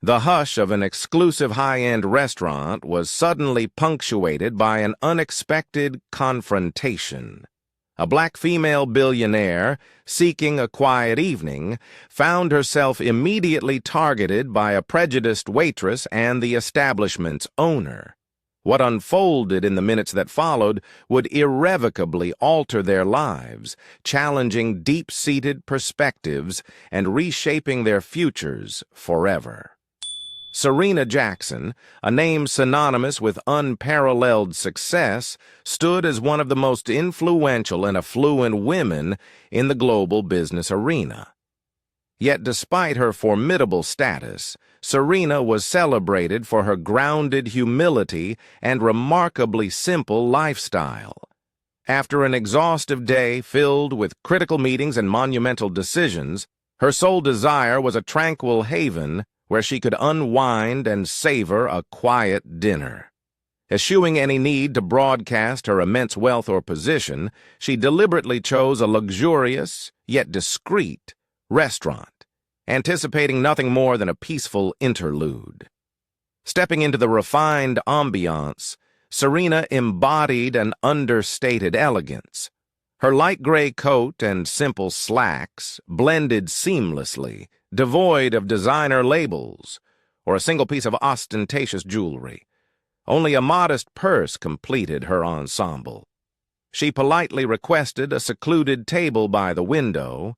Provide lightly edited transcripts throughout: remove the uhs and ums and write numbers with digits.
The hush of an exclusive high-end restaurant was suddenly punctuated by an unexpected confrontation. A black female billionaire, seeking a quiet evening, found herself immediately targeted by a prejudiced waitress and the establishment's owner. What unfolded in the minutes that followed would irrevocably alter their lives, challenging deep-seated perspectives and reshaping their futures forever. Serena Jackson, a name synonymous with unparalleled success, stood as one of the most influential and affluent women in the global business arena. Yet despite her formidable status, Serena was celebrated for her grounded humility and remarkably simple lifestyle. After an exhaustive day filled with critical meetings and monumental decisions, her sole desire was a tranquil haven where she could unwind and savor a quiet dinner. Eschewing any need to broadcast her immense wealth or position, she deliberately chose a luxurious, yet discreet, restaurant, anticipating nothing more than a peaceful interlude. Stepping into the refined ambiance, Serena embodied an understated elegance. Her light gray coat and simple slacks blended seamlessly, devoid of designer labels or a single piece of ostentatious jewelry. Only a modest purse completed her ensemble. She politely requested a secluded table by the window,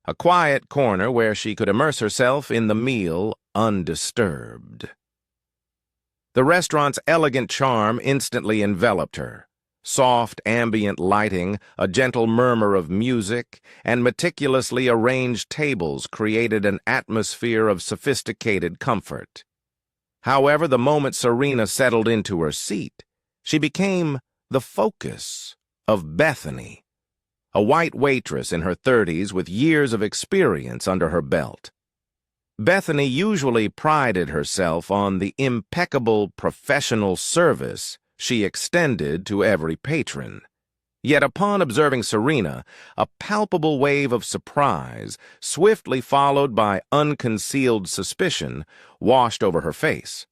a quiet corner where she could immerse herself in the meal undisturbed. The restaurant's elegant charm instantly enveloped her. Soft, ambient lighting, a gentle murmur of music, and meticulously arranged tables created an atmosphere of sophisticated comfort. However, the moment Serena settled into her seat, she became the focus of Bethany, a white waitress in her 30s with years of experience under her belt. Bethany usually prided herself on the impeccable professional service she extended to every patron. Yet upon observing Serena, a palpable wave of surprise, swiftly followed by unconcealed suspicion, washed over her face.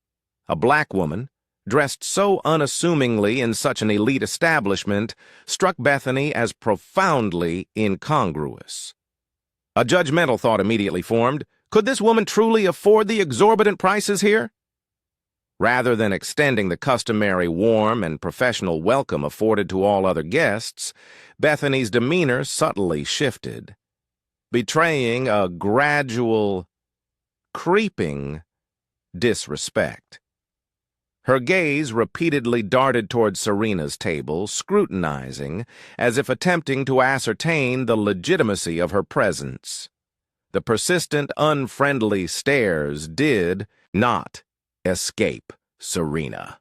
A black woman, dressed so unassumingly in such an elite establishment, struck Bethany as profoundly incongruous. A judgmental thought immediately formed. Could this woman truly afford the exorbitant prices here? Rather than extending the customary warm and professional welcome afforded to all other guests, Bethany's demeanor subtly shifted, betraying a gradual, creeping disrespect. Her gaze repeatedly darted toward Serena's table, scrutinizing, as if attempting to ascertain the legitimacy of her presence. The persistent, unfriendly stares did not escape Serena.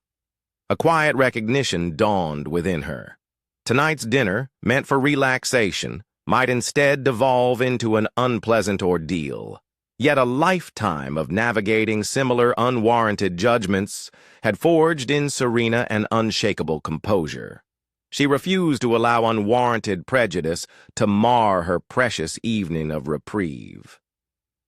A quiet recognition dawned within her. Tonight's dinner, meant for relaxation, might instead devolve into an unpleasant ordeal. Yet a lifetime of navigating similar unwarranted judgments had forged in Serena an unshakable composure. She refused to allow unwarranted prejudice to mar her precious evening of reprieve.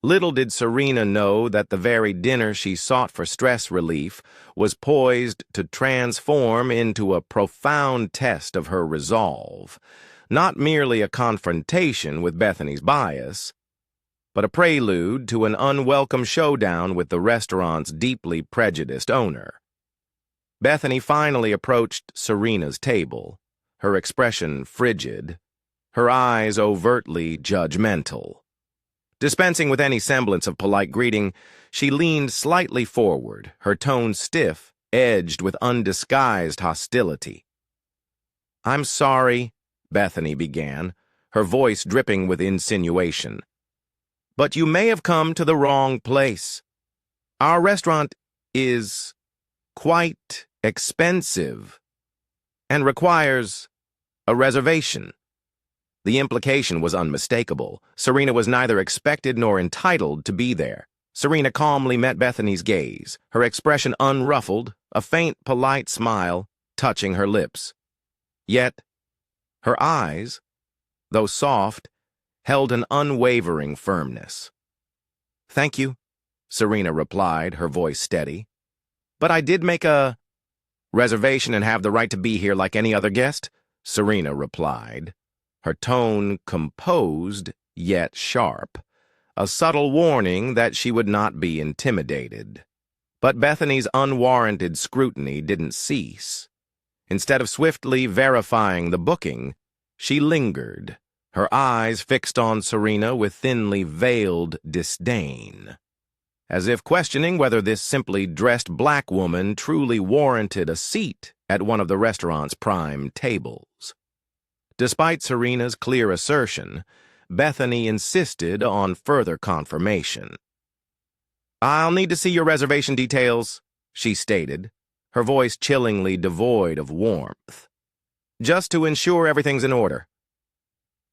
Little did Serena know that the very dinner she sought for stress relief was poised to transform into a profound test of her resolve, not merely a confrontation with Bethany's bias, but a prelude to an unwelcome showdown with the restaurant's deeply prejudiced owner. Bethany finally approached Serena's table, her expression frigid, her eyes overtly judgmental. Dispensing with any semblance of polite greeting, she leaned slightly forward, her tone stiff, edged with undisguised hostility. "I'm sorry," Bethany began, her voice dripping with insinuation, "but you may have come to the wrong place. Our restaurant is quite expensive and requires a reservation." The implication was unmistakable. Serena was neither expected nor entitled to be there. Serena calmly met Bethany's gaze, her expression unruffled, a faint, polite smile touching her lips. Yet, her eyes, though soft, held an unwavering firmness. "Thank you," Serena replied, her voice steady. "But I did make a reservation and have the right to be here like any other guest," Serena replied, her tone composed yet sharp, a subtle warning that she would not be intimidated. But Bethany's unwarranted scrutiny didn't cease. Instead of swiftly verifying the booking, she lingered, her eyes fixed on Serena with thinly veiled disdain, as if questioning whether this simply dressed black woman truly warranted a seat at one of the restaurant's prime tables. Despite Serena's clear assertion, Bethany insisted on further confirmation. "I'll need to see your reservation details," she stated, her voice chillingly devoid of warmth, "just to ensure everything's in order."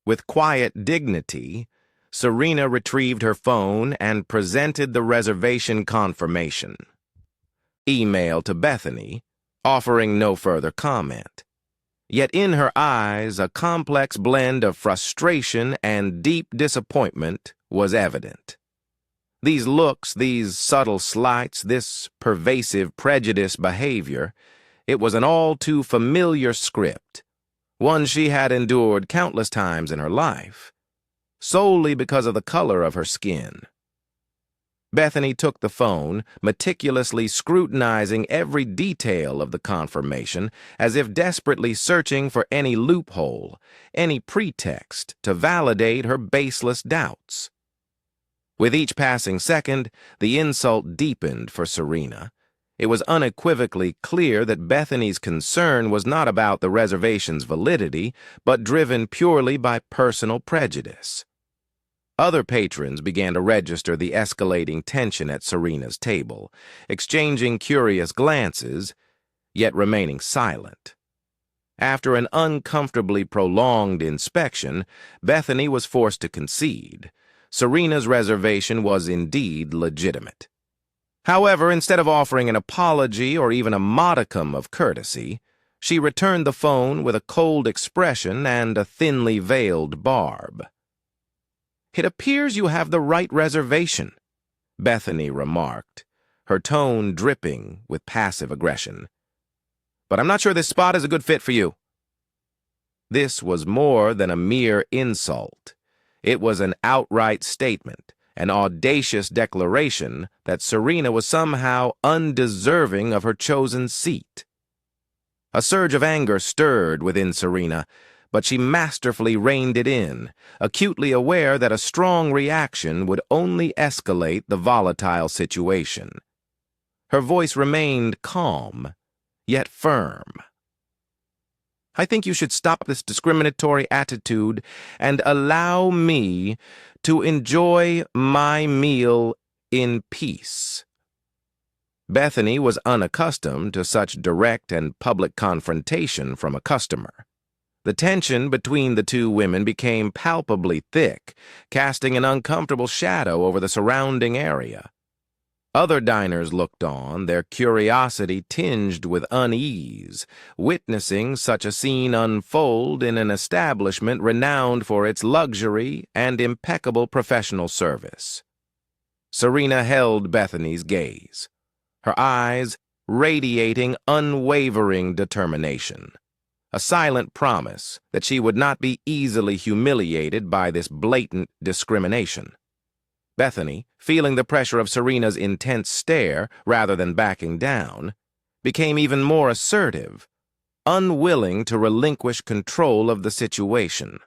With quiet dignity, Serena retrieved her phone and presented the reservation confirmation email to Bethany, offering no further comment. Yet in her eyes, a complex blend of frustration and deep disappointment was evident. These looks, these subtle slights, this pervasive prejudiced behavior, it was an all too familiar script, one she had endured countless times in her life, solely because of the color of her skin. Bethany took the phone, meticulously scrutinizing every detail of the confirmation, as if desperately searching for any loophole, any pretext to validate her baseless doubts. With each passing second, the insult deepened for Serena. It was unequivocally clear that Bethany's concern was not about the reservation's validity, but driven purely by personal prejudice. Other patrons began to register the escalating tension at Serena's table, exchanging curious glances, yet remaining silent. After an uncomfortably prolonged inspection, Bethany was forced to concede. Serena's reservation was indeed legitimate. However, instead of offering an apology or even a modicum of courtesy, she returned the phone with a cold expression and a thinly veiled barb. "It appears you have the right reservation," Bethany remarked, her tone dripping with passive aggression. "But I'm not sure this spot is a good fit for you." This was more than a mere insult. It was an outright statement, an audacious declaration that Serena was somehow undeserving of her chosen seat. A surge of anger stirred within Serena, but she masterfully reined it in, acutely aware that a strong reaction would only escalate the volatile situation. Her voice remained calm, yet firm. "I think you should stop this discriminatory attitude and allow me to enjoy my meal in peace." Bethany was unaccustomed to such direct and public confrontation from a customer. The tension between the two women became palpably thick, casting an uncomfortable shadow over the surrounding area. Other diners looked on, their curiosity tinged with unease, witnessing such a scene unfold in an establishment renowned for its luxury and impeccable professional service. Serena held Bethany's gaze, her eyes radiating unwavering determination, a silent promise that she would not be easily humiliated by this blatant discrimination. Bethany, feeling the pressure of Serena's intense stare rather than backing down, became even more assertive, unwilling to relinquish control of the situation.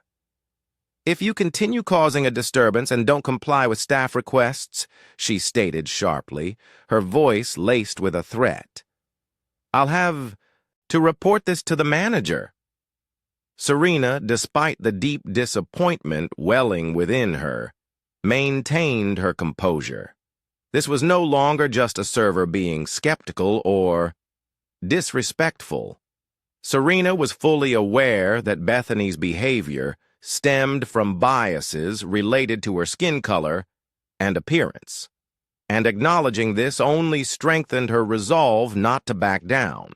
"If you continue causing a disturbance and don't comply with staff requests," she stated sharply, her voice laced with a threat, "I'll have to report this to the manager." Serena, despite the deep disappointment welling within her, maintained her composure. This was no longer just a server being skeptical or disrespectful. Serena was fully aware that Bethany's behavior stemmed from biases related to her skin color and appearance, and acknowledging this only strengthened her resolve not to back down.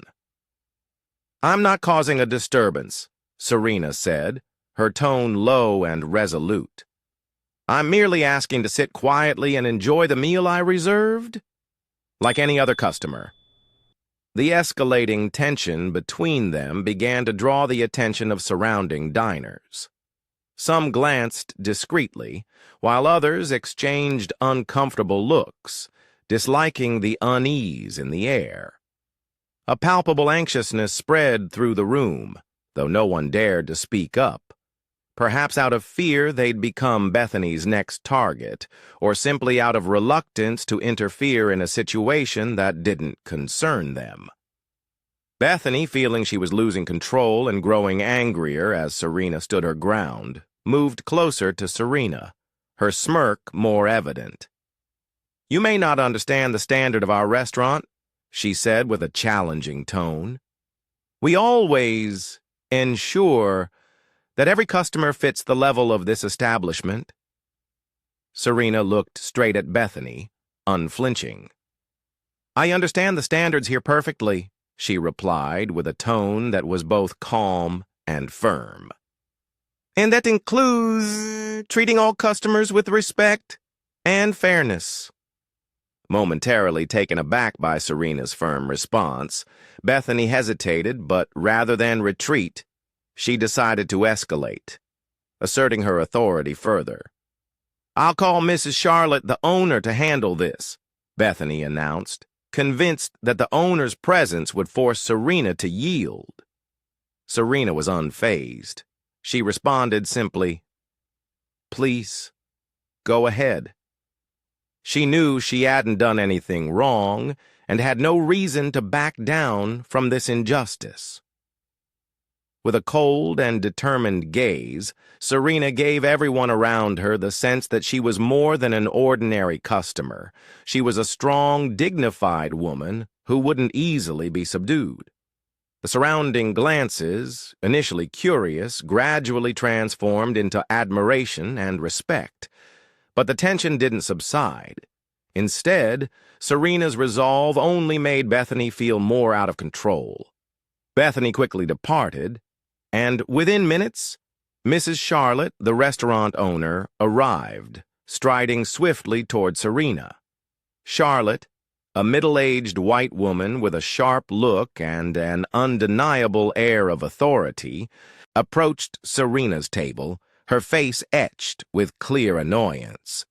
"I'm not causing a disturbance," Serena said, her tone low and resolute. I'm merely asking to sit quietly and enjoy the meal I reserved, like any other customer." The escalating tension between them began to draw the attention of surrounding diners. Some glanced discreetly, while others exchanged uncomfortable looks, disliking the unease in the air. A palpable anxiousness spread through the room, though no one dared to speak up. Perhaps out of fear they'd become Bethany's next target, or simply out of reluctance to interfere in a situation that didn't concern them. Bethany, feeling she was losing control and growing angrier as Serena stood her ground, moved closer to Serena, her smirk more evident. "You may not understand the standard of our restaurant," she said with a challenging tone. "We always ensure that every customer fits the level of this establishment." Serena looked straight at Bethany, unflinching. "I understand the standards here perfectly," she replied with a tone that was both calm and firm. "And that includes treating all customers with respect and fairness." Momentarily taken aback by Serena's firm response, Bethany hesitated, but rather than retreat, she decided to escalate, asserting her authority further. "I'll call Mrs. Charlotte, the owner, to handle this," Bethany announced, convinced that the owner's presence would force Serena to yield. Serena was unfazed. She responded simply, "Please, go ahead." She knew she hadn't done anything wrong and had no reason to back down from this injustice. With a cold and determined gaze, Serena gave everyone around her the sense that she was more than an ordinary customer. She was a strong, dignified woman who wouldn't easily be subdued. The surrounding glances, initially curious, gradually transformed into admiration and respect. But the tension didn't subside. Instead, Serena's resolve only made Bethany feel more out of control. Bethany quickly departed, and within minutes, Mrs. Charlotte, the restaurant owner, arrived, striding swiftly toward Serena. Charlotte, a middle-aged white woman with a sharp look and an undeniable air of authority, approached Serena's table, her face etched with clear annoyance.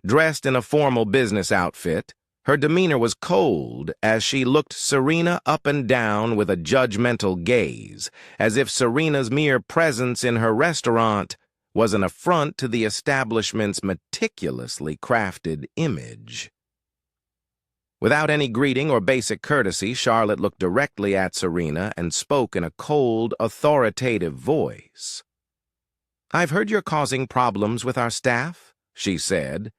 Dressed in a formal business outfit, her demeanor was cold as she looked Serena up and down with a judgmental gaze, as if Serena's mere presence in her restaurant was an affront to the establishment's meticulously crafted image. Without any greeting or basic courtesy, Charlotte looked directly at Serena and spoke in a cold, authoritative voice. "I've heard you're causing problems with our staff," she said,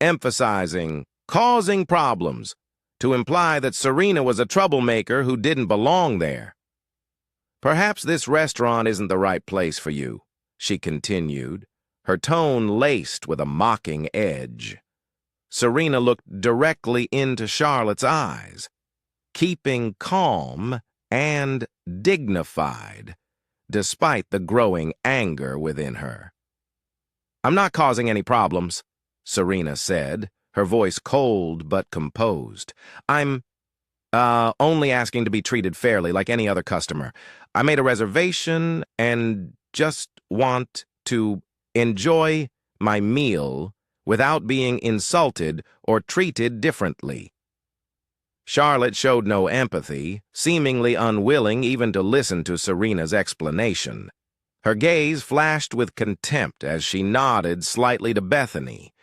emphasizing causing problems, to imply that Serena was a troublemaker who didn't belong there. "Perhaps this restaurant isn't the right place for you," she continued, her tone laced with a mocking edge. Serena looked directly into Charlotte's eyes, keeping calm and dignified, despite the growing anger within her. "I'm not causing any problems," Serena said, her voice cold but composed. "I'm only asking to be treated fairly, like any other customer. I made a reservation and just want to enjoy my meal without being insulted or treated differently." Charlotte showed no empathy, seemingly unwilling even to listen to Serena's explanation. Her gaze flashed with contempt as she nodded slightly to Bethany,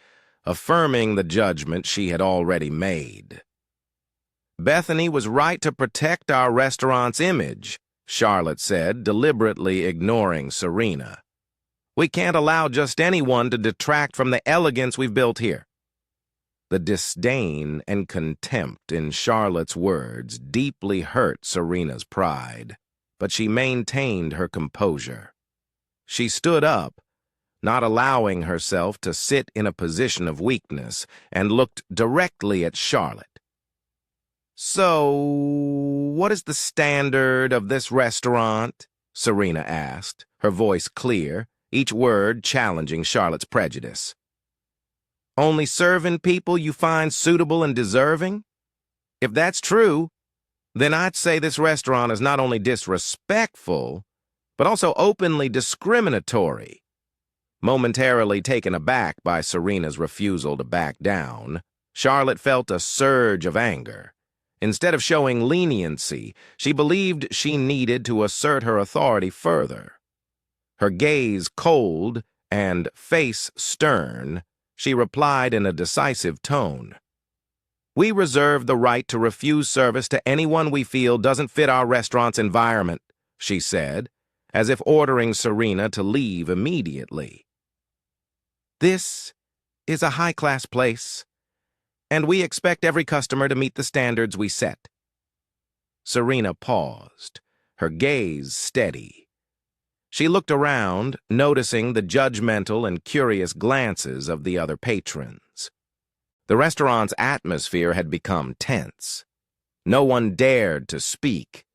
affirming the judgment she had already made. "Bethany was right to protect our restaurant's image," Charlotte said, deliberately ignoring Serena. "We can't allow just anyone to detract from the elegance we've built here." The disdain and contempt in Charlotte's words deeply hurt Serena's pride, but she maintained her composure. She stood up, not allowing herself to sit in a position of weakness, and looked directly at Charlotte. "So, what is the standard of this restaurant?" Serena asked, her voice clear, each word challenging Charlotte's prejudice. Only serving people you find suitable and deserving? If that's true, then I'd say this restaurant is not only disrespectful, but also openly discriminatory. Momentarily taken aback by Serena's refusal to back down, Charlotte felt a surge of anger. Instead of showing leniency, she believed she needed to assert her authority further. Her gaze cold and face stern, she replied in a decisive tone. "We reserve the right to refuse service to anyone we feel doesn't fit our restaurant's environment," she said, as if ordering Serena to leave immediately. "This is a high-class place, and we expect every customer to meet the standards we set." Serena paused, her gaze steady. She looked around, noticing the judgmental and curious glances of the other patrons. The restaurant's atmosphere had become tense. No one dared to speak,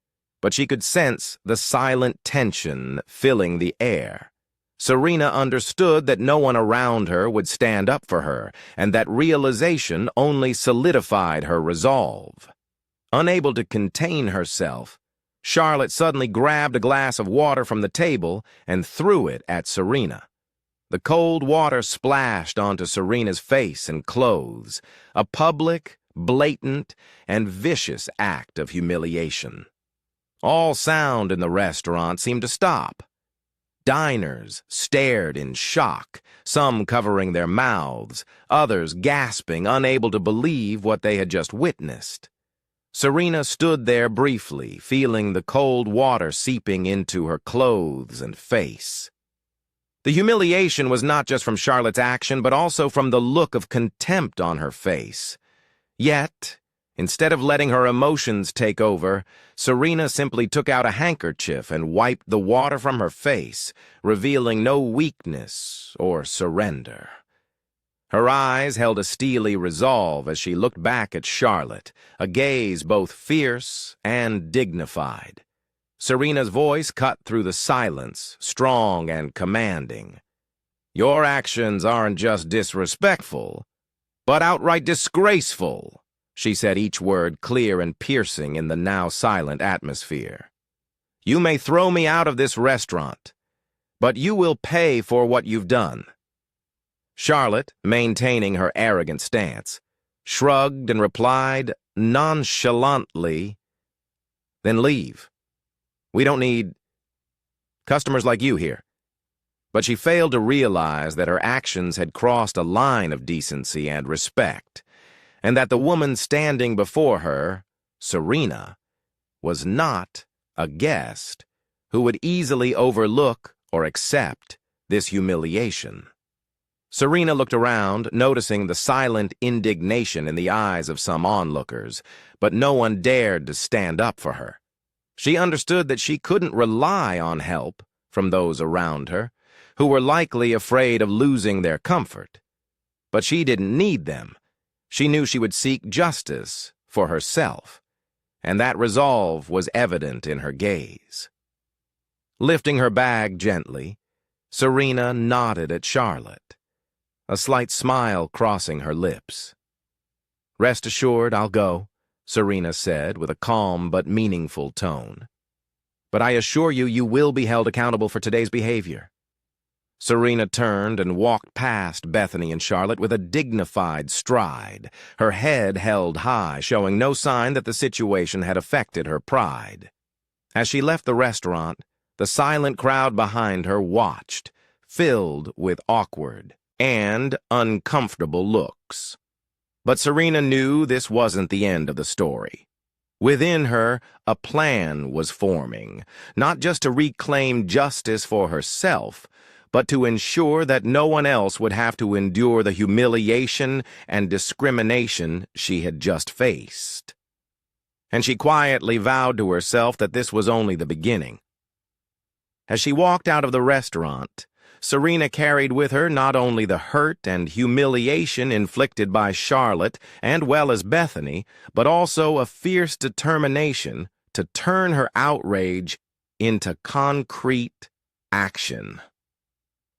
but she could sense the silent tension filling the air. Serena understood that no one around her would stand up for her, and that realization only solidified her resolve. Unable to contain herself, Charlotte suddenly grabbed a glass of water from the table and threw it at Serena. The cold water splashed onto Serena's face and clothes, a public, blatant, and vicious act of humiliation. All sound in the restaurant seemed to stop. Diners stared in shock, some covering their mouths, others gasping, unable to believe what they had just witnessed. Serena stood there briefly, feeling the cold water seeping into her clothes and face. The humiliation was not just from Charlotte's action, but also from the look of contempt on her face. Yet, instead of letting her emotions take over, Serena simply took out a handkerchief and wiped the water from her face, revealing no weakness or surrender. Her eyes held a steely resolve as she looked back at Charlotte, a gaze both fierce and dignified. Serena's voice cut through the silence, strong and commanding. "Your actions aren't just disrespectful, but outright disgraceful," she said, each word clear and piercing in the now silent atmosphere. "You may throw me out of this restaurant, but you will pay for what you've done." Charlotte, maintaining her arrogant stance, shrugged and replied nonchalantly, "Then leave. We don't need customers like you here." But she failed to realize that her actions had crossed a line of decency and respect, and that the woman standing before her, Serena, was not a guest who would easily overlook or accept this humiliation. Serena looked around, noticing the silent indignation in the eyes of some onlookers, but no one dared to stand up for her. She understood that she couldn't rely on help from those around her, who were likely afraid of losing their comfort. But she didn't need them. She knew she would seek justice for herself, and that resolve was evident in her gaze. Lifting her bag gently, Serena nodded at Charlotte, a slight smile crossing her lips. "Rest assured, I'll go," Serena said with a calm but meaningful tone. "But I assure you, you will be held accountable for today's behavior." Serena turned and walked past Bethany and Charlotte with a dignified stride, her head held high, showing no sign that the situation had affected her pride. As she left the restaurant, the silent crowd behind her watched, filled with awkward and uncomfortable looks. But Serena knew this wasn't the end of the story. Within her, a plan was forming, not just to reclaim justice for herself, but to ensure that no one else would have to endure the humiliation and discrimination she had just faced. And she quietly vowed to herself that this was only the beginning. As she walked out of the restaurant, Serena carried with her not only the hurt and humiliation inflicted by Charlotte and well as Bethany, but also a fierce determination to turn her outrage into concrete action.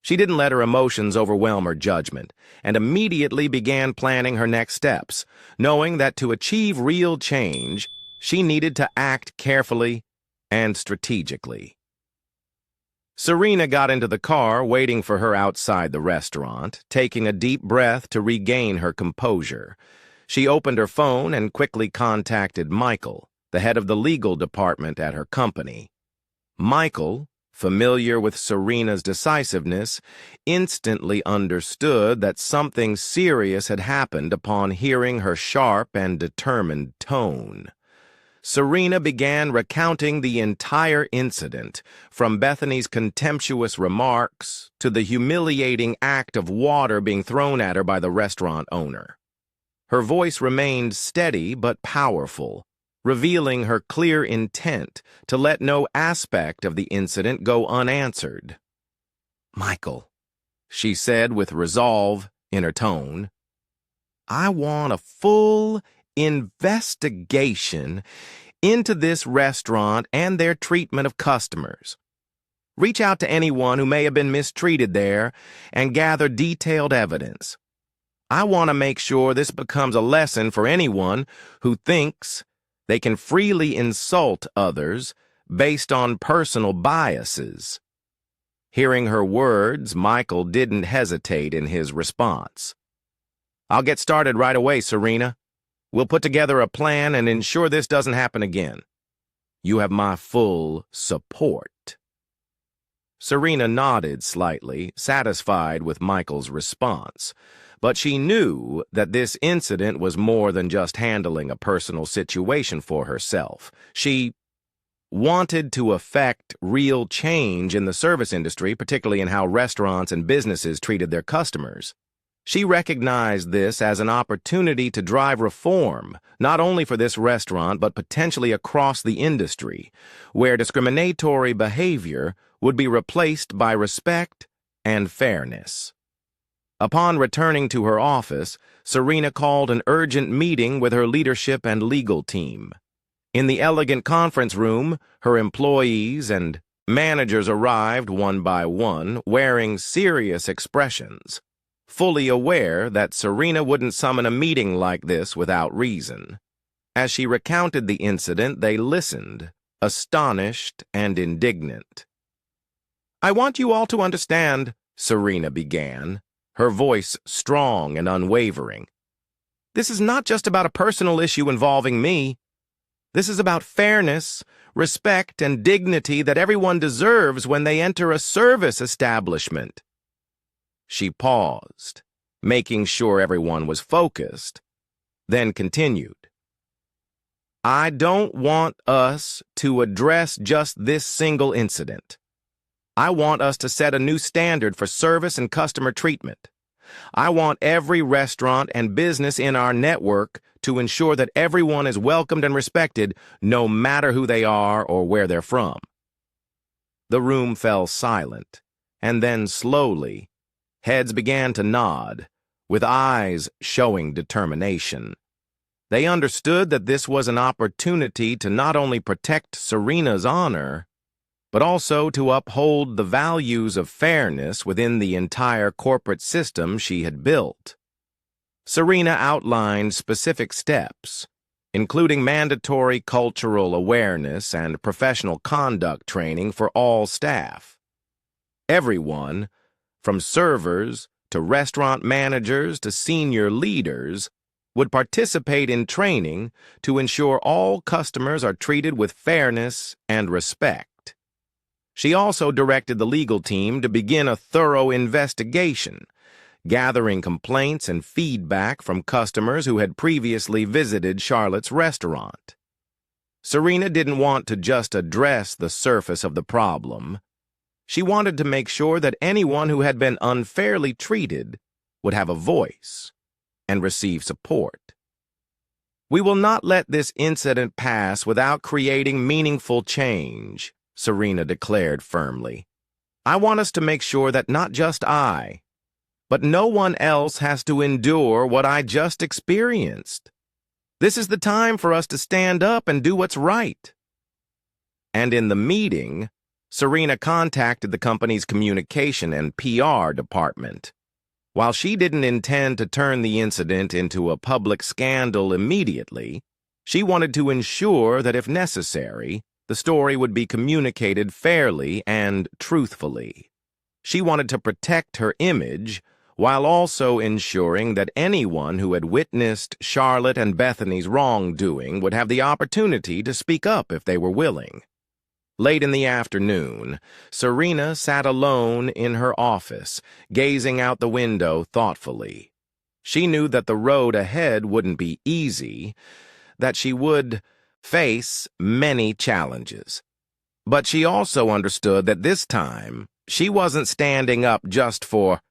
She didn't let her emotions overwhelm her judgment, and immediately began planning her next steps, knowing that to achieve real change, she needed to act carefully and strategically. Serena got into the car waiting for her outside the restaurant, taking a deep breath to regain her composure. She opened her phone and quickly contacted Michael, the head of the legal department at her company. Michael, familiar with Serena's decisiveness, instantly understood that something serious had happened upon hearing her sharp and determined tone. Serena began recounting the entire incident, from Bethany's contemptuous remarks to the humiliating act of water being thrown at her by the restaurant owner. Her voice remained steady but powerful, revealing her clear intent to let no aspect of the incident go unanswered. "Michael," she said with resolve in her tone, "I want a full investigation into this restaurant and their treatment of customers. Reach out to anyone who may have been mistreated there and gather detailed evidence. I want to make sure this becomes a lesson for anyone who thinks they can freely insult others based on personal biases." Hearing her words, Michael didn't hesitate in his response. "I'll get started right away, Serena. We'll put together a plan and ensure this doesn't happen again. You have my full support." Serena nodded slightly, satisfied with Michael's response, but she knew that this incident was more than just handling a personal situation for herself. She wanted to effect real change in the service industry, particularly in how restaurants and businesses treated their customers. She recognized this as an opportunity to drive reform, not only for this restaurant but potentially across the industry, where discriminatory behavior would be replaced by respect and fairness. Upon returning to her office, Serena called an urgent meeting with her leadership and legal team. In the elegant conference room, her employees and managers arrived one by one, wearing serious expressions, fully aware that Serena wouldn't summon a meeting like this without reason. As she recounted the incident, they listened, astonished and indignant. "I want you all to understand," Serena began, her voice strong and unwavering. "This is not just about a personal issue involving me. This is about fairness, respect, and dignity that everyone deserves when they enter a service establishment." She paused, making sure everyone was focused, then continued. "I don't want us to address just this single incident. I want us to set a new standard for service and customer treatment. I want every restaurant and business in our network to ensure that everyone is welcomed and respected, no matter who they are or where they're from." The room fell silent, and then slowly, heads began to nod, with eyes showing determination. They understood that this was an opportunity to not only protect Serena's honor, but also to uphold the values of fairness within the entire corporate system she had built. Serena outlined specific steps, including mandatory cultural awareness and professional conduct training for all staff. Everyone, from servers to restaurant managers to senior leaders, would participate in training to ensure all customers are treated with fairness and respect. She also directed the legal team to begin a thorough investigation, gathering complaints and feedback from customers who had previously visited Charlotte's restaurant. Serena didn't want to just address the surface of the problem. She wanted to make sure that anyone who had been unfairly treated would have a voice and receive support. "We will not let this incident pass without creating meaningful change," Serena declared firmly. "I want us to make sure that not just I, but no one else has to endure what I just experienced. This is the time for us to stand up and do what's right." And in the meeting, Serena contacted the company's communication and PR department. While she didn't intend to turn the incident into a public scandal immediately, she wanted to ensure that if necessary, the story would be communicated fairly and truthfully. She wanted to protect her image while also ensuring that anyone who had witnessed Charlotte and Bethany's wrongdoing would have the opportunity to speak up if they were willing. Late in the afternoon, Serena sat alone in her office, gazing out the window thoughtfully. She knew that the road ahead wouldn't be easy, that she would face many challenges. But she also understood that this time, she wasn't standing up just for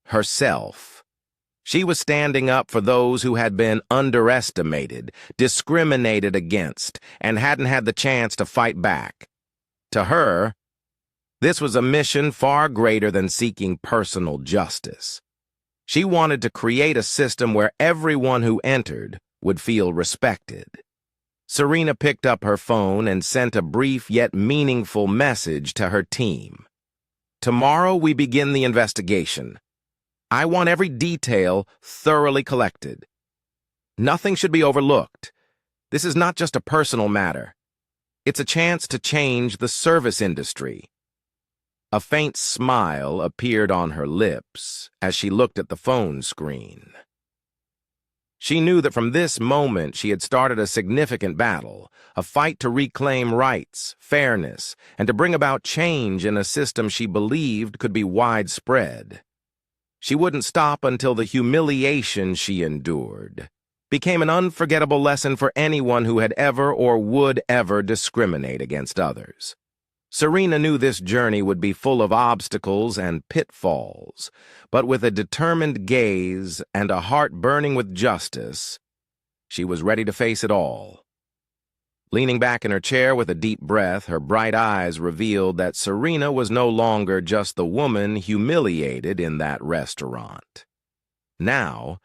herself. She was standing up for those who had been underestimated, discriminated against, and hadn't had the chance to fight back. To her, this was a mission far greater than seeking personal justice. She wanted to create a system where everyone who entered would feel respected. Serena picked up her phone and sent a brief yet meaningful message to her team. "Tomorrow we begin the investigation. I want every detail thoroughly collected. Nothing should be overlooked. This is not just a personal matter. It's a chance to change the service industry." A faint smile appeared on her lips as she looked at the phone screen. She knew that from this moment she had started a significant battle, a fight to reclaim rights, fairness, and to bring about change in a system she believed could be widespread. She wouldn't stop until the humiliation she endured became an unforgettable lesson for anyone who had ever or would ever discriminate against others. Serena knew this journey would be full of obstacles and pitfalls, but with a determined gaze and a heart burning with justice, she was ready to face it all. Leaning back in her chair with a deep breath, her bright eyes revealed that Serena was no longer just the woman humiliated in that restaurant. Now,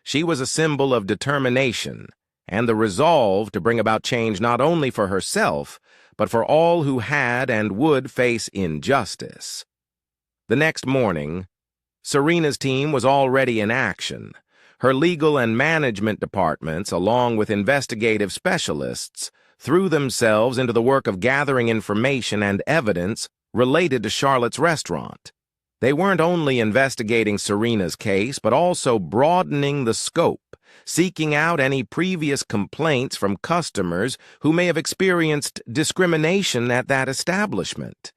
she was a symbol of determination and the resolve to bring about change not only for herself, but for all who had and would face injustice. The next morning, Serena's team was already in action. Her legal and management departments, along with investigative specialists, threw themselves into the work of gathering information and evidence related to Charlotte's restaurant. They weren't only investigating Serena's case, but also broadening the scope, seeking out any previous complaints from customers who may have experienced discrimination at that establishment.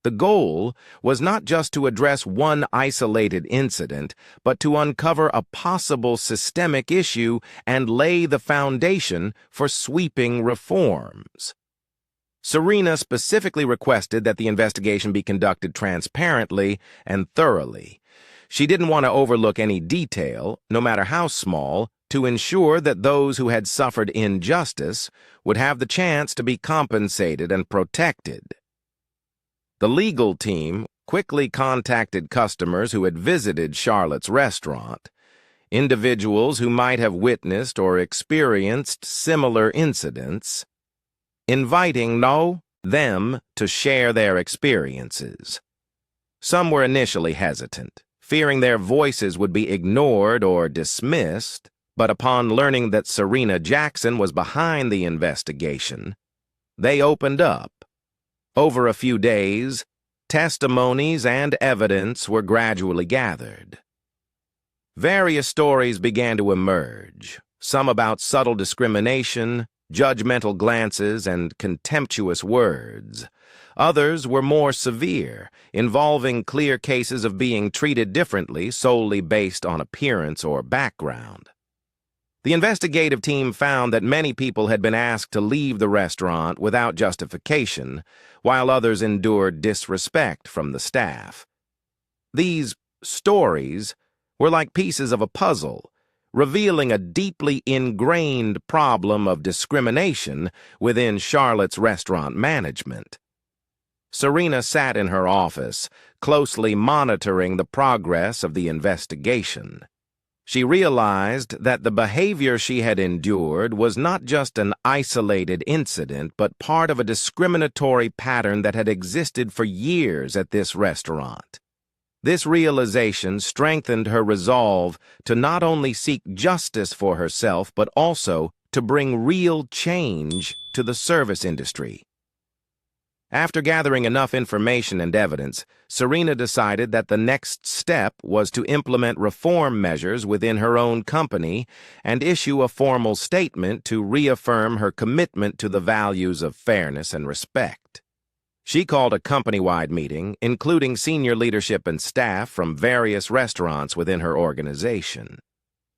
The goal was not just to address one isolated incident, but to uncover a possible systemic issue and lay the foundation for sweeping reforms. Serena specifically requested that the investigation be conducted transparently and thoroughly. She didn't want to overlook any detail, no matter how small, to ensure that those who had suffered injustice would have the chance to be compensated and protected. The legal team quickly contacted customers who had visited Charlotte's restaurant, individuals who might have witnessed or experienced similar incidents, inviting them to share their experiences. Some were initially hesitant, fearing their voices would be ignored or dismissed, but upon learning that Serena Jackson was behind the investigation, they opened up. Over a few days, testimonies and evidence were gradually gathered. Various stories began to emerge, some about subtle discrimination, judgmental glances, and contemptuous words. Others were more severe, involving clear cases of being treated differently solely based on appearance or background. The investigative team found that many people had been asked to leave the restaurant without justification, while others endured disrespect from the staff. These stories were like pieces of a puzzle, revealing a deeply ingrained problem of discrimination within Charlotte's restaurant management. Serena sat in her office, closely monitoring the progress of the investigation. She realized that the behavior she had endured was not just an isolated incident, but part of a discriminatory pattern that had existed for years at this restaurant. This realization strengthened her resolve to not only seek justice for herself, but also to bring real change to the service industry. After gathering enough information and evidence, Serena decided that the next step was to implement reform measures within her own company and issue a formal statement to reaffirm her commitment to the values of fairness and respect. She called a company-wide meeting, including senior leadership and staff from various restaurants within her organization.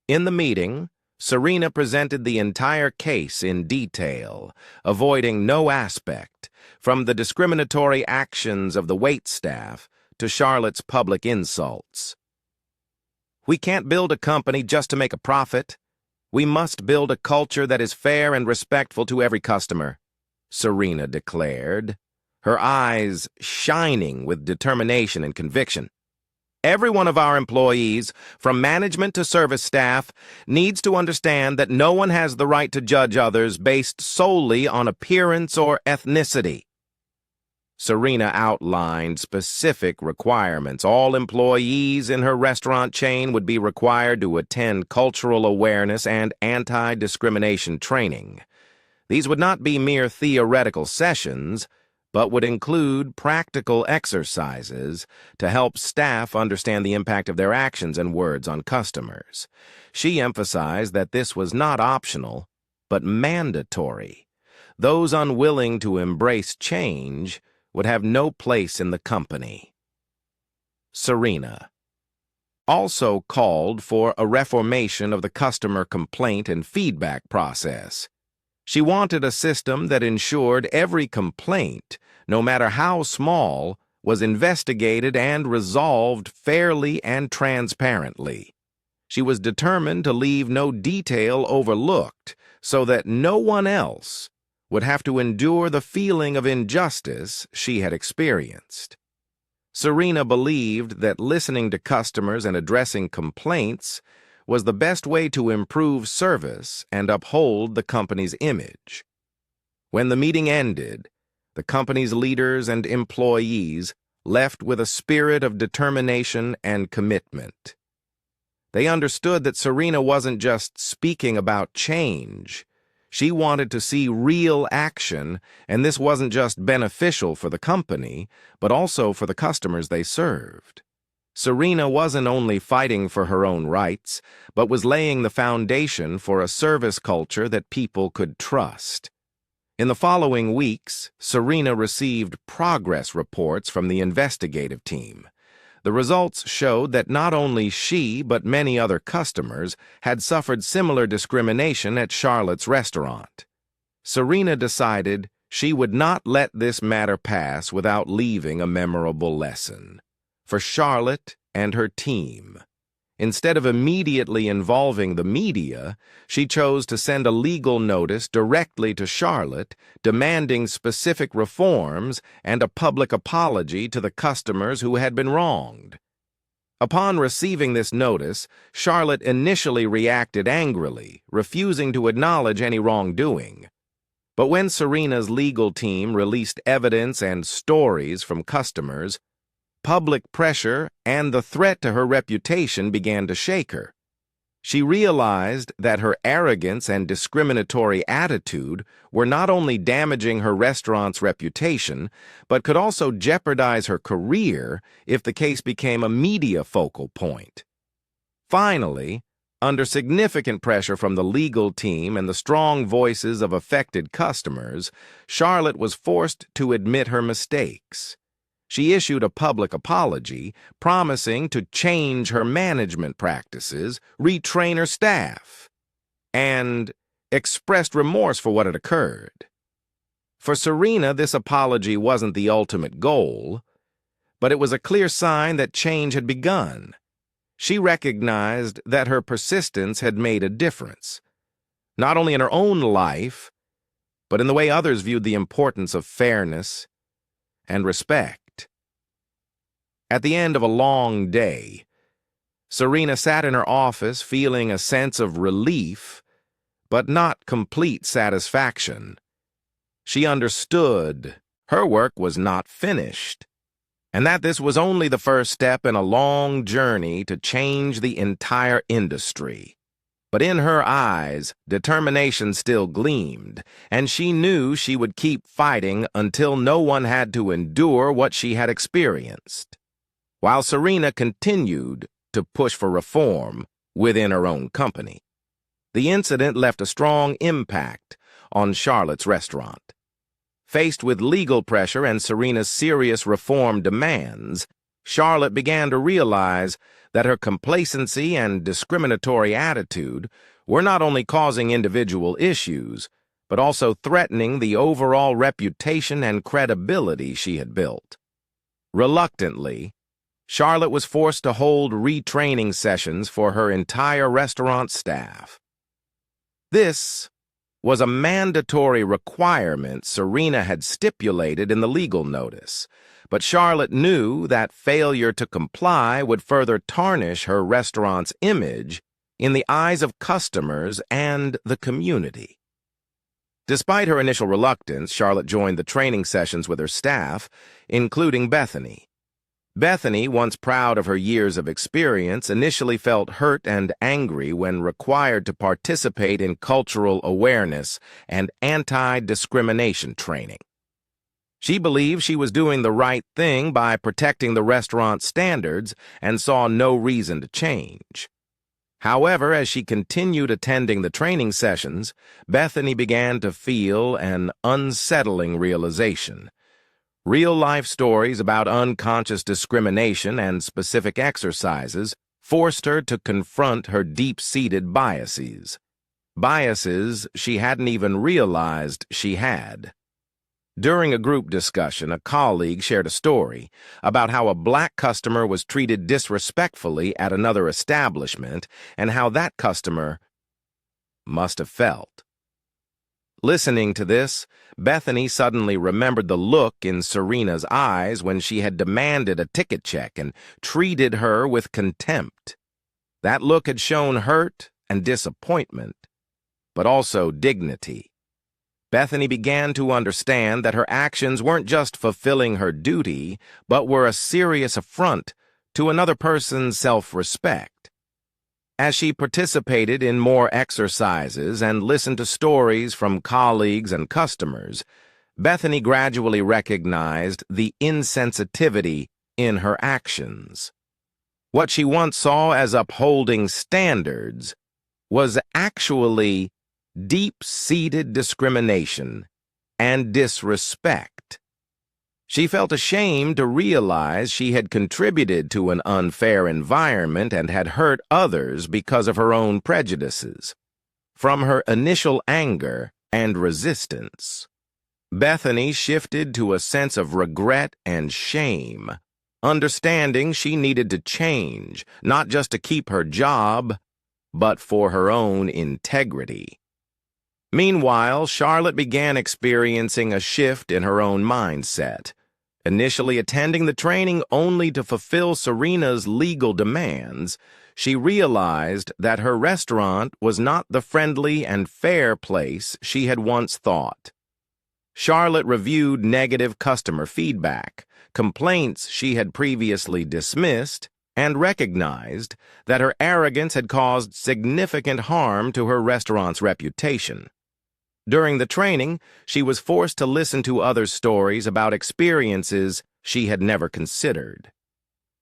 In the meeting, Serena presented the entire case in detail, avoiding no aspect, from the discriminatory actions of the waitstaff to Charlotte's public insults. "We can't build a company just to make a profit. We must build a culture that is fair and respectful to every customer," Serena declared, her eyes shining with determination and conviction. "Every one of our employees, from management to service staff, needs to understand that no one has the right to judge others based solely on appearance or ethnicity." Serena outlined specific requirements. All employees in her restaurant chain would be required to attend cultural awareness and anti-discrimination training. These would not be mere theoretical sessions, but would include practical exercises to help staff understand the impact of their actions and words on customers. She emphasized that this was not optional, but mandatory. Those unwilling to embrace change would have no place in the company. Serena also called for a reformation of the customer complaint and feedback process. She wanted a system that ensured every complaint, no matter how small, was investigated and resolved fairly and transparently. She was determined to leave no detail overlooked so that no one else would have to endure the feeling of injustice she had experienced. Serena believed that listening to customers and addressing complaints was the best way to improve service and uphold the company's image. When the meeting ended, the company's leaders and employees left with a spirit of determination and commitment. They understood that Serena wasn't just speaking about change. She wanted to see real action, and this wasn't just beneficial for the company, but also for the customers they served. Serena wasn't only fighting for her own rights, but was laying the foundation for a service culture that people could trust. In the following weeks, Serena received progress reports from the investigative team. The results showed that not only she, but many other customers had suffered similar discrimination at Charlotte's restaurant. Serena decided she would not let this matter pass without leaving a memorable lesson for Charlotte and her team. Instead of immediately involving the media, she chose to send a legal notice directly to Charlotte, demanding specific reforms and a public apology to the customers who had been wronged. Upon receiving this notice, Charlotte initially reacted angrily, refusing to acknowledge any wrongdoing. But when Serena's legal team released evidence and stories from customers, public pressure and the threat to her reputation began to shake her. She realized that her arrogance and discriminatory attitude were not only damaging her restaurant's reputation, but could also jeopardize her career if the case became a media focal point. Finally, under significant pressure from the legal team and the strong voices of affected customers, Charlotte was forced to admit her mistakes. She issued a public apology, promising to change her management practices, retrain her staff, and expressed remorse for what had occurred. For Serena, this apology wasn't the ultimate goal, but it was a clear sign that change had begun. She recognized that her persistence had made a difference, not only in her own life, but in the way others viewed the importance of fairness and respect. At the end of a long day, Serena sat in her office feeling a sense of relief, but not complete satisfaction. She understood her work was not finished, and that this was only the first step in a long journey to change the entire industry. But in her eyes, determination still gleamed, and she knew she would keep fighting until no one had to endure what she had experienced. While Serena continued to push for reform within her own company, the incident left a strong impact on Charlotte's restaurant. Faced with legal pressure and Serena's serious reform demands, Charlotte began to realize that her complacency and discriminatory attitude were not only causing individual issues, but also threatening the overall reputation and credibility she had built. Reluctantly, Charlotte was forced to hold retraining sessions for her entire restaurant staff. This was a mandatory requirement Serena had stipulated in the legal notice, but Charlotte knew that failure to comply would further tarnish her restaurant's image in the eyes of customers and the community. Despite her initial reluctance, Charlotte joined the training sessions with her staff, including Bethany. Bethany, once proud of her years of experience, initially felt hurt and angry when required to participate in cultural awareness and anti-discrimination training. She believed she was doing the right thing by protecting the restaurant's standards and saw no reason to change. However, as she continued attending the training sessions, Bethany began to feel an unsettling realization. Real-life stories about unconscious discrimination and specific exercises forced her to confront her deep-seated biases. Biases she hadn't even realized she had. During a group discussion, a colleague shared a story about how a black customer was treated disrespectfully at another establishment and how that customer must have felt. Listening to this, Bethany suddenly remembered the look in Serena's eyes when she had demanded a ticket check and treated her with contempt. That look had shown hurt and disappointment, but also dignity. Bethany began to understand that her actions weren't just fulfilling her duty, but were a serious affront to another person's self-respect. As she participated in more exercises and listened to stories from colleagues and customers, Bethany gradually recognized the insensitivity in her actions. What she once saw as upholding standards was actually deep-seated discrimination and disrespect. She felt ashamed to realize she had contributed to an unfair environment and had hurt others because of her own prejudices. From her initial anger and resistance, Bethany shifted to a sense of regret and shame, understanding she needed to change, not just to keep her job, but for her own integrity. Meanwhile, Charlotte began experiencing a shift in her own mindset. Initially attending the training only to fulfill Serena's legal demands, she realized that her restaurant was not the friendly and fair place she had once thought. Charlotte reviewed negative customer feedback, complaints she had previously dismissed, and recognized that her arrogance had caused significant harm to her restaurant's reputation. During the training, she was forced to listen to others' stories about experiences she had never considered.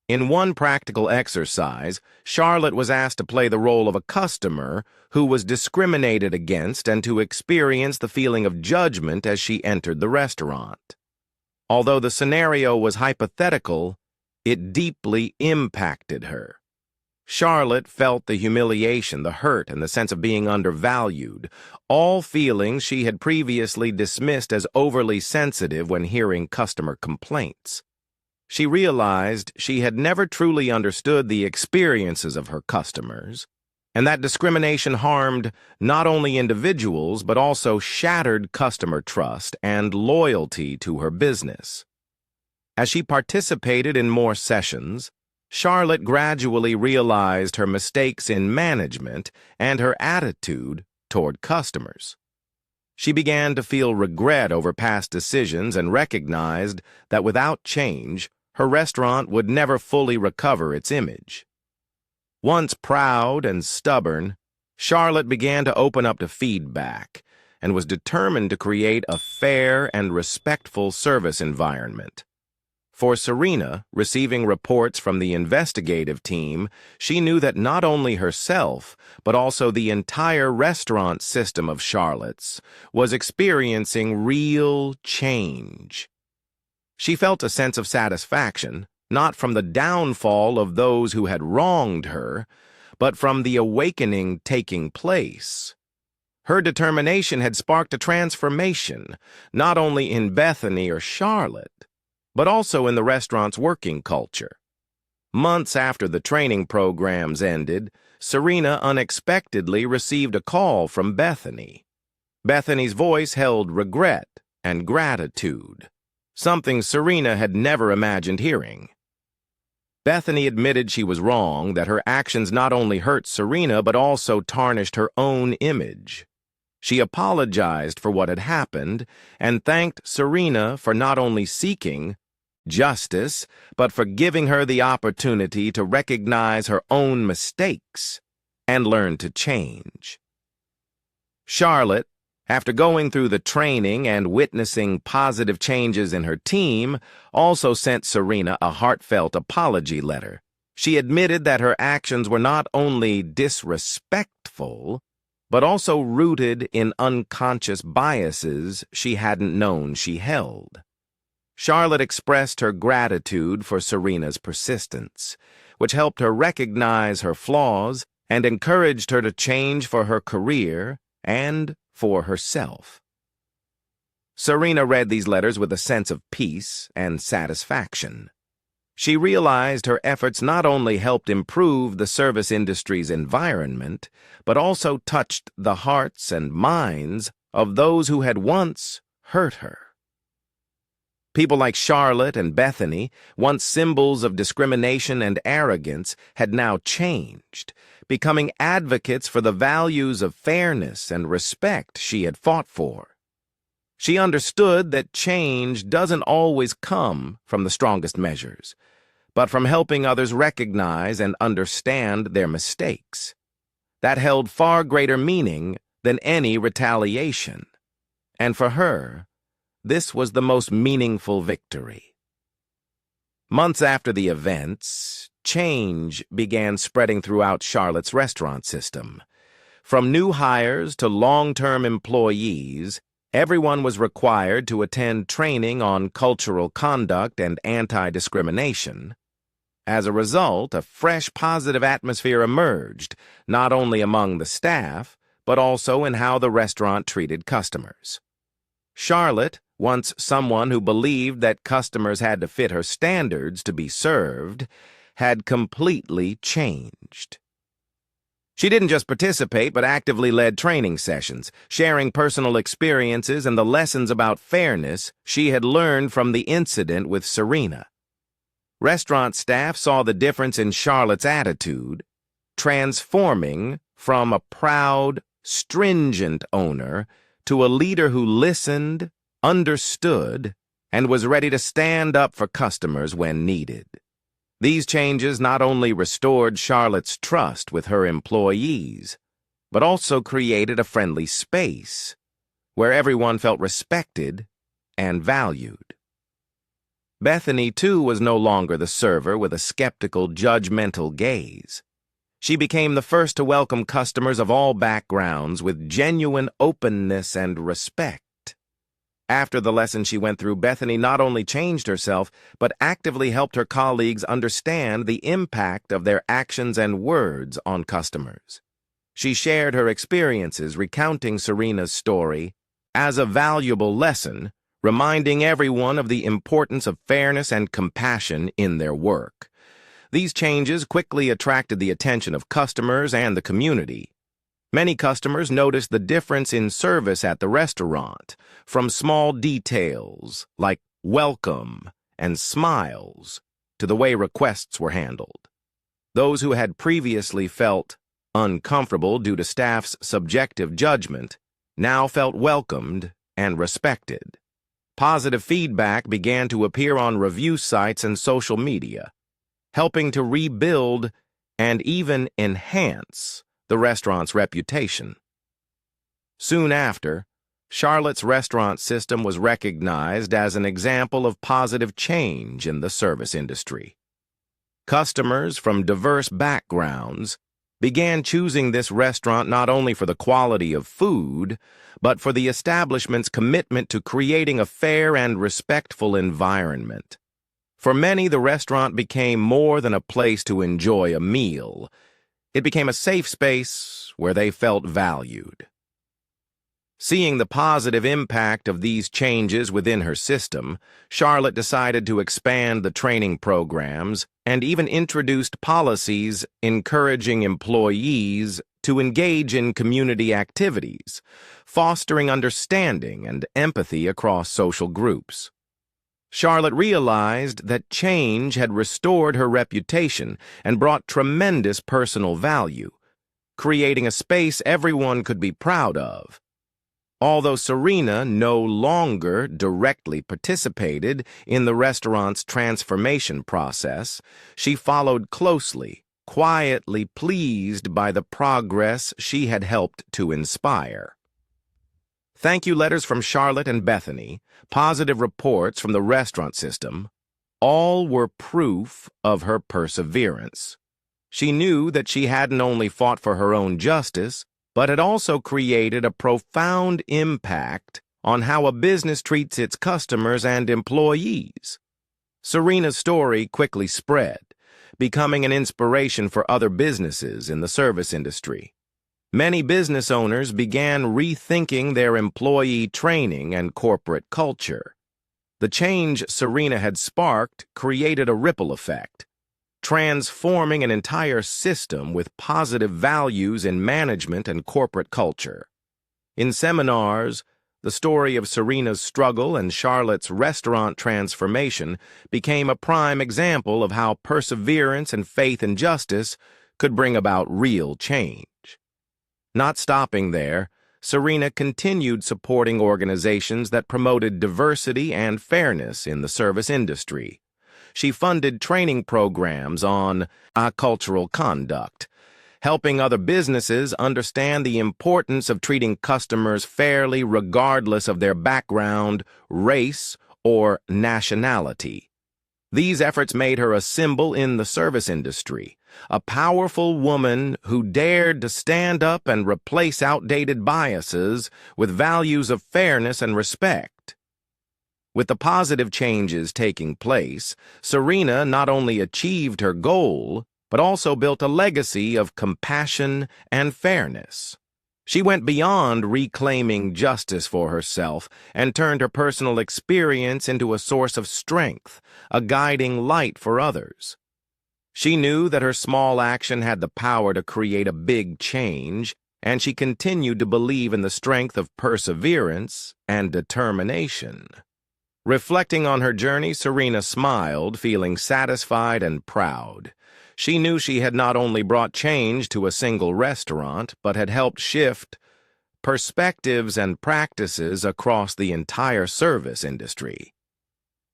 In one practical exercise, Charlotte was asked to play the role of a customer who was discriminated against and to experience the feeling of judgment as she entered the restaurant. Although the scenario was hypothetical, it deeply impacted her. Charlotte felt the humiliation, the hurt, and the sense of being undervalued, all feelings she had previously dismissed as overly sensitive when hearing customer complaints. She realized she had never truly understood the experiences of her customers, and that discrimination harmed not only individuals but also shattered customer trust and loyalty to her business. As she participated in more sessions, Charlotte gradually realized her mistakes in management and her attitude toward customers. She began to feel regret over past decisions and recognized that without change, her restaurant would never fully recover its image. Once proud and stubborn, Charlotte began to open up to feedback and was determined to create a fair and respectful service environment. For Serena, receiving reports from the investigative team, she knew that not only herself, but also the entire restaurant system of Charlotte's was experiencing real change. She felt a sense of satisfaction, not from the downfall of those who had wronged her, but from the awakening taking place. Her determination had sparked a transformation, not only in Bethany or Charlotte, but also in the restaurant's working culture. Months after the training programs ended, Serena unexpectedly received a call from Bethany. Bethany's voice held regret and gratitude, something Serena had never imagined hearing. Bethany admitted she was wrong, that her actions not only hurt Serena but also tarnished her own image. She apologized for what had happened and thanked Serena for not only seeking justice, but for giving her the opportunity to recognize her own mistakes and learn to change. Charlotte, after going through the training and witnessing positive changes in her team, also sent Serena a heartfelt apology letter. She admitted that her actions were not only disrespectful, but also rooted in unconscious biases she hadn't known she held. Charlotte expressed her gratitude for Serena's persistence, which helped her recognize her flaws and encouraged her to change for her career and for herself. Serena read these letters with a sense of peace and satisfaction. She realized her efforts not only helped improve the service industry's environment, but also touched the hearts and minds of those who had once hurt her. People like Charlotte and Bethany, once symbols of discrimination and arrogance, had now changed, becoming advocates for the values of fairness and respect she had fought for. She understood that change doesn't always come from the strongest measures, but from helping others recognize and understand their mistakes. That held far greater meaning than any retaliation. And for her, this was the most meaningful victory. Months after the events, change began spreading throughout Charlotte's restaurant system. From new hires to long-term employees, everyone was required to attend training on cultural conduct and anti-discrimination. As a result, a fresh positive atmosphere emerged, not only among the staff, but also in how the restaurant treated customers. Charlotte, once someone who believed that customers had to fit her standards to be served, had completely changed. She didn't just participate, but actively led training sessions, sharing personal experiences and the lessons about fairness she had learned from the incident with Serena. Restaurant staff saw the difference in Charlotte's attitude, transforming from a proud, stringent owner to a leader who listened, understood, and was ready to stand up for customers when needed. These changes not only restored Charlotte's trust with her employees, but also created a friendly space where everyone felt respected and valued. Bethany, too, was no longer the server with a skeptical, judgmental gaze. She became the first to welcome customers of all backgrounds with genuine openness and respect. After the lesson she went through, Bethany not only changed herself, but actively helped her colleagues understand the impact of their actions and words on customers. She shared her experiences, recounting Serena's story as a valuable lesson, reminding everyone of the importance of fairness and compassion in their work. These changes quickly attracted the attention of customers and the community. Many customers noticed the difference in service at the restaurant, from small details like welcome and smiles to the way requests were handled. Those who had previously felt uncomfortable due to staff's subjective judgment now felt welcomed and respected. Positive feedback began to appear on review sites and social media, helping to rebuild and even enhance the restaurant's reputation. Soon after, Charlotte's restaurant system was recognized as an example of positive change in the service industry. Customers from diverse backgrounds began choosing this restaurant not only for the quality of food, but for the establishment's commitment to creating a fair and respectful environment. For many, the restaurant became more than a place to enjoy a meal. It became a safe space where they felt valued. Seeing the positive impact of these changes within her system, Charlotte decided to expand the training programs and even introduced policies encouraging employees to engage in community activities, fostering understanding and empathy across social groups. Charlotte realized that change had restored her reputation and brought tremendous personal value, creating a space everyone could be proud of. Although Serena no longer directly participated in the restaurant's transformation process, she followed closely, quietly pleased by the progress she had helped to inspire. Thank you letters from Charlotte and Bethany, positive reports from the restaurant system, all were proof of her perseverance. She knew that she hadn't only fought for her own justice, but had also created a profound impact on how a business treats its customers and employees. Serena's story quickly spread, becoming an inspiration for other businesses in the service industry. Many business owners began rethinking their employee training and corporate culture. The change Serena had sparked created a ripple effect, transforming an entire system with positive values in management and corporate culture. In seminars, the story of Serena's struggle and Charlotte's restaurant transformation became a prime example of how perseverance and faith in justice could bring about real change. Not stopping there, Serena continued supporting organizations that promoted diversity and fairness in the service industry. She funded training programs on cultural conduct, helping other businesses understand the importance of treating customers fairly regardless of their background, race, or nationality. These efforts made her a symbol in the service industry, a powerful woman who dared to stand up and replace outdated biases with values of fairness and respect. With the positive changes taking place, Serena not only achieved her goal, but also built a legacy of compassion and fairness. She went beyond reclaiming justice for herself and turned her personal experience into a source of strength, a guiding light for others. She knew that her small action had the power to create a big change, and she continued to believe in the strength of perseverance and determination. Reflecting on her journey, Serena smiled, feeling satisfied and proud. She knew she had not only brought change to a single restaurant, but had helped shift perspectives and practices across the entire service industry.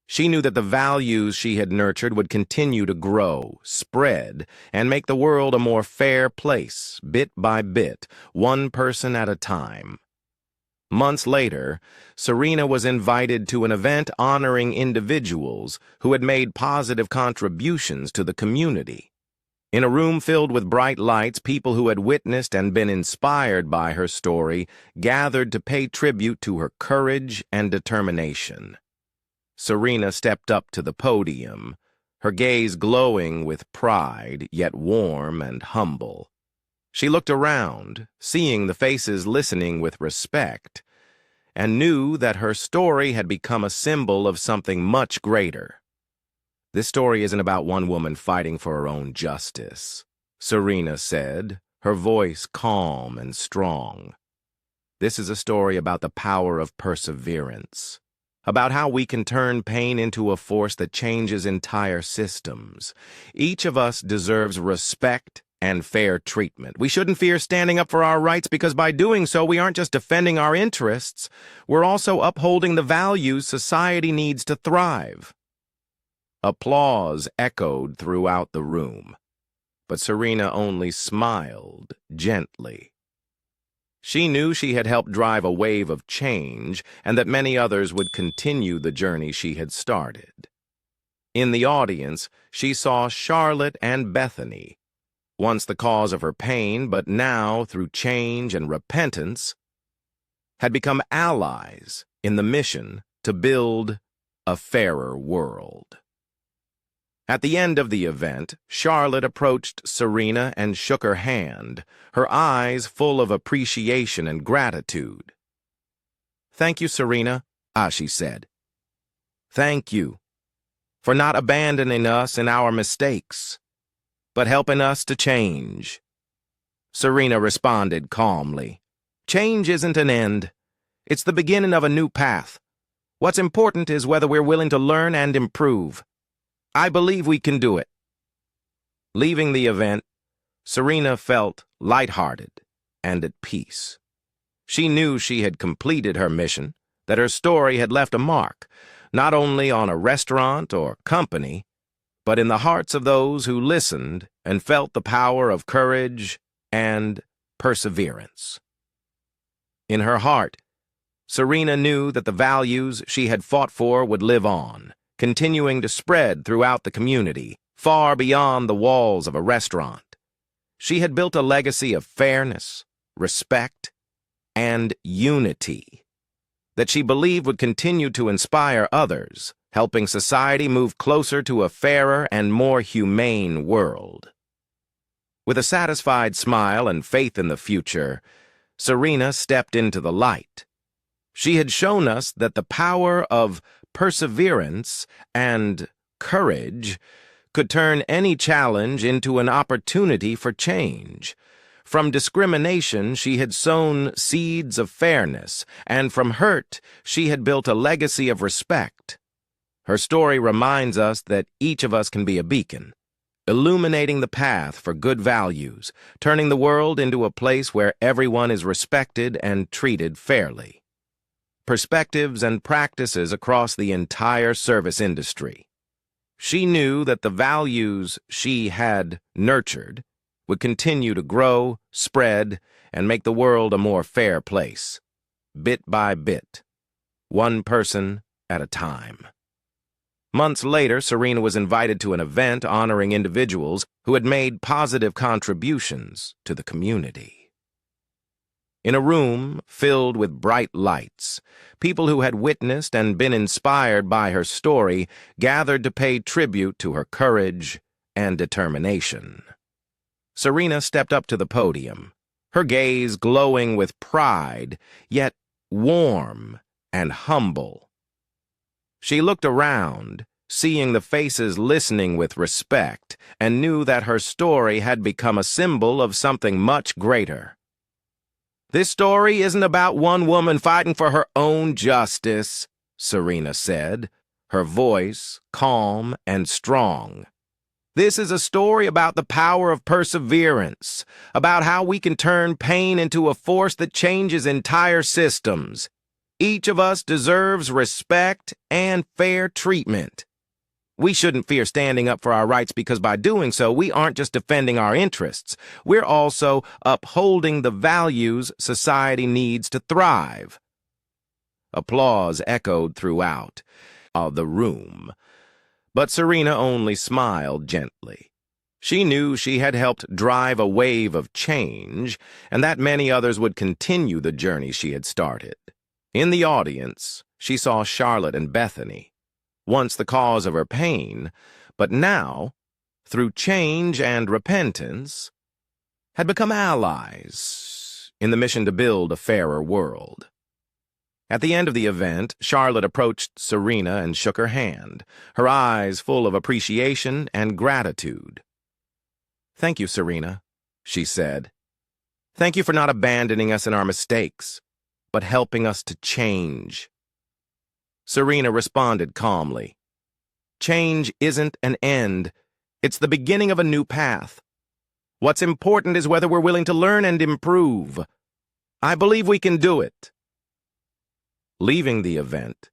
She knew that the values she had nurtured would continue to grow, spread, and make the world a more fair place, bit by bit, one person at a time. Months later, Serena was invited to an event honoring individuals who had made positive contributions to the community. In a room filled with bright lights, people who had witnessed and been inspired by her story gathered to pay tribute to her courage and determination. Serena stepped up to the podium, her gaze glowing with pride, yet warm and humble. She looked around, seeing the faces listening with respect, and knew that her story had become a symbol of something much greater. This story isn't about one woman fighting for her own justice, Serena said, her voice calm and strong. This is a story about the power of perseverance, about how we can turn pain into a force that changes entire systems. Each of us deserves respect and fair treatment. We shouldn't fear standing up for our rights because by doing so, we aren't just defending our interests, we're also upholding the values society needs to thrive. Applause echoed throughout the room, but Serena only smiled gently. She knew she had helped drive a wave of change and that many others would continue the journey she had started. In the audience, she saw Charlotte and Bethany, once the cause of her pain, but now, through change and repentance, had become allies in the mission to build a fairer world. At the end of the event, Charlotte approached Serena and shook her hand, her eyes full of appreciation and gratitude. "Thank you, Serena," she said. "Thank you for not abandoning us in our mistakes, but helping us to change." Serena responded calmly. "Change isn't an end. It's the beginning of a new path. What's important is whether we're willing to learn and improve. I believe we can do it." Leaving the event, Serena felt lighthearted and at peace. She knew she had completed her mission, that her story had left a mark, not only on a restaurant or company, but in the hearts of those who listened and felt the power of courage and perseverance. In her heart, Serena knew that the values she had fought for would live on, continuing to spread throughout the community, far beyond the walls of a restaurant. She had built a legacy of fairness, respect, and unity that she believed would continue to inspire others, helping society move closer to a fairer and more humane world. With a satisfied smile and faith in the future, Serena stepped into the light. She had shown us that the power of perseverance and courage could turn any challenge into an opportunity for change. From discrimination, she had sown seeds of fairness, and from hurt, she had built a legacy of respect. Her story reminds us that each of us can be a beacon, illuminating the path for good values, turning the world into a place where everyone is respected and treated fairly. Perspectives and practices across the entire service industry. She knew that the values she had nurtured would continue to grow, spread, and make the world a more fair place, bit by bit, one person at a time. Months later, Serena was invited to an event honoring individuals who had made positive contributions to the community. In a room filled with bright lights, people who had witnessed and been inspired by her story gathered to pay tribute to her courage and determination. Serena stepped up to the podium, her gaze glowing with pride, yet warm and humble. She looked around, seeing the faces listening with respect, and knew that her story had become a symbol of something much greater. "This story isn't about one woman fighting for her own justice," Serena said, her voice calm and strong. "This is a story about the power of perseverance, about how we can turn pain into a force that changes entire systems. Each of us deserves respect and fair treatment. We shouldn't fear standing up for our rights because by doing so, we aren't just defending our interests. We're also upholding the values society needs to thrive." Applause echoed throughout the room, but Serena only smiled gently. She knew she had helped drive a wave of change, and that many others would continue the journey she had started. In the audience, she saw Charlotte and Bethany, once the cause of her pain, but now, through change and repentance, had become allies in the mission to build a fairer world. At the end of the event, Charlotte approached Serena and shook her hand, her eyes full of appreciation and gratitude. "Thank you, Serena," she said. "Thank you for not abandoning us in our mistakes, but helping us to change." Serena responded calmly. Change isn't an end. It's the beginning of a new path. What's important is whether we're willing to learn and improve. I believe we can do it. Leaving the event,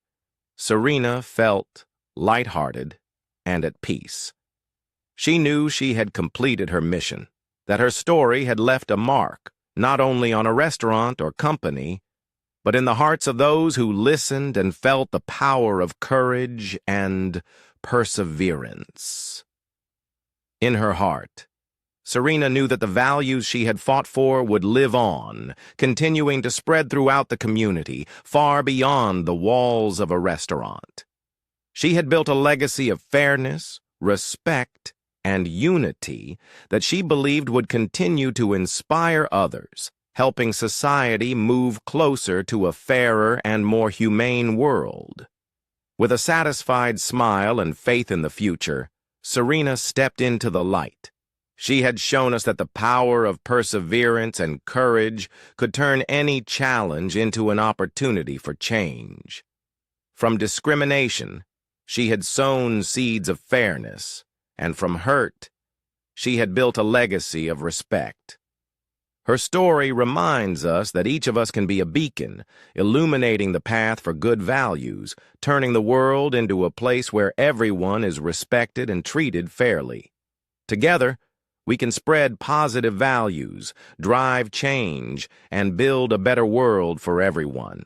Serena felt lighthearted and at peace. She knew she had completed her mission, that her story had left a mark, not only on a restaurant or company, but in the hearts of those who listened and felt the power of courage and perseverance. In her heart, Serena knew that the values she had fought for would live on, continuing to spread throughout the community, far beyond the walls of a restaurant. She had built a legacy of fairness, respect, and unity that she believed would continue to inspire others, helping society move closer to a fairer and more humane world. With a satisfied smile and faith in the future, Serena stepped into the light. She had shown us that the power of perseverance and courage could turn any challenge into an opportunity for change. From discrimination, she had sown seeds of fairness, and from hurt, she had built a legacy of respect. Her story reminds us that each of us can be a beacon, illuminating the path for good values, turning the world into a place where everyone is respected and treated fairly. Together, we can spread positive values, drive change, and build a better world for everyone.